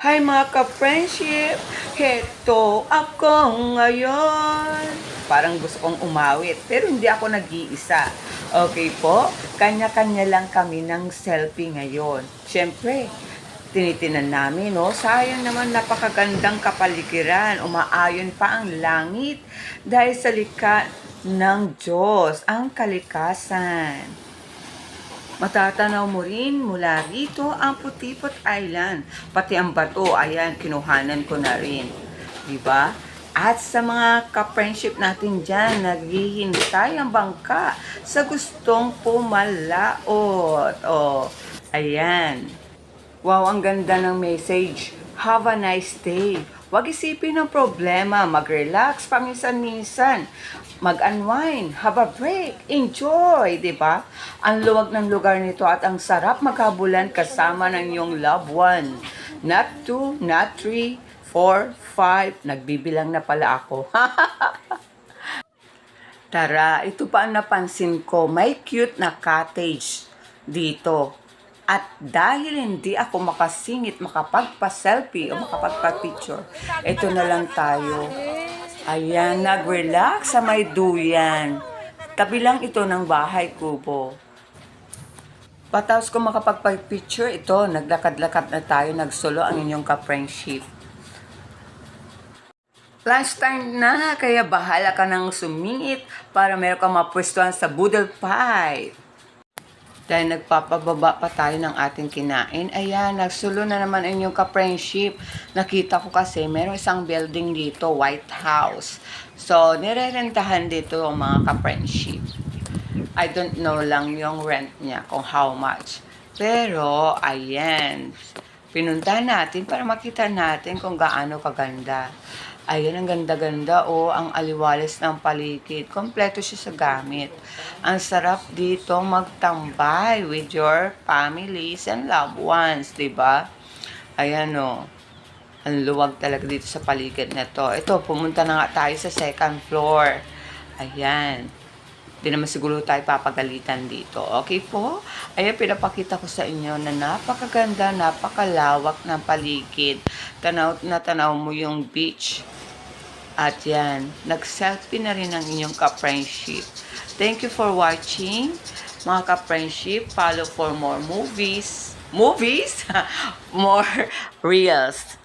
Hi mga ka-friendship! Heto ako ngayon! Parang gusto kong umawit, pero hindi ako nag-iisa. Okay po? Kanya-kanya lang kami ng selfie ngayon. Siyempre, tinitinan namin, no? Sayang naman napakagandang kapaligiran. Umaayon pa ang langit dahil sa likha ng Diyos, ang kalikasan. Matatanaw mo rin mula rito ang Putipot Island. Pati ang bato, ayan, kinuhanan ko na rin. Diba? At sa mga ka-friendship natin dyan, naghihintay ang bangka sa gustong pumalaot. O, ayan. Wow, ang ganda ng message. Have a nice day. Huwag isipin ng problema. Mag-relax paminsan-minsan. Mag-unwind. Have a break. Enjoy. Diba? Ang luwag ng lugar nito at ang sarap magkabulan kasama ng iyong loved one. Not 2, not 3, 4, 5. Nagbibilang na pala ako. Tara, ito pa ang napansin ko. May cute na cottage dito. At dahil hindi ako makasingit, makapagpa-selfie o makapagpa-picture, ito na lang tayo. Ayan, nag-relax sa may duyan. Tabi lang ito ng bahay kubo. Patapos ko makapagpa-picture, ito, naglakad-lakad na tayo, nagsolo ang inyong ka-friendship. Lunchtime na, kaya bahala ka nang sumingit para meron kang mapwestuhan sa Boodle Pie. Dahil nagpapababa pa tayo ng ating kinain. Ayan, nagsulo na naman ang inyong ka-friendship. Nakita ko kasi meron isang building dito, White House. So, nirerentahan dito ang mga ka-friendship. I don't know lang yung rent niya kung how much. Pero, ayan. Pinunta natin para makita natin kung gaano kaganda. Ayan, ang ganda-ganda. Oh, ang aliwalas ng paligid. Kompleto siya sa gamit. Ang sarap dito magtambay with your families and loved ones, diba? Ayan, oh. Ang luwag talaga dito sa paligid na to. Ito, pumunta na nga tayo sa second floor. Ayan. Hindi naman siguro tayo papagalitan dito. Okay po? Ayan, pinapakita ko sa inyo na napakaganda, napakalawak ng paligid. Tanaw na tanaw mo yung beach. At yan, nag-selfie na rin ang inyong ka-friendship. Thank you for watching. Mga ka-friendship, follow for more movies. Movies? More reels.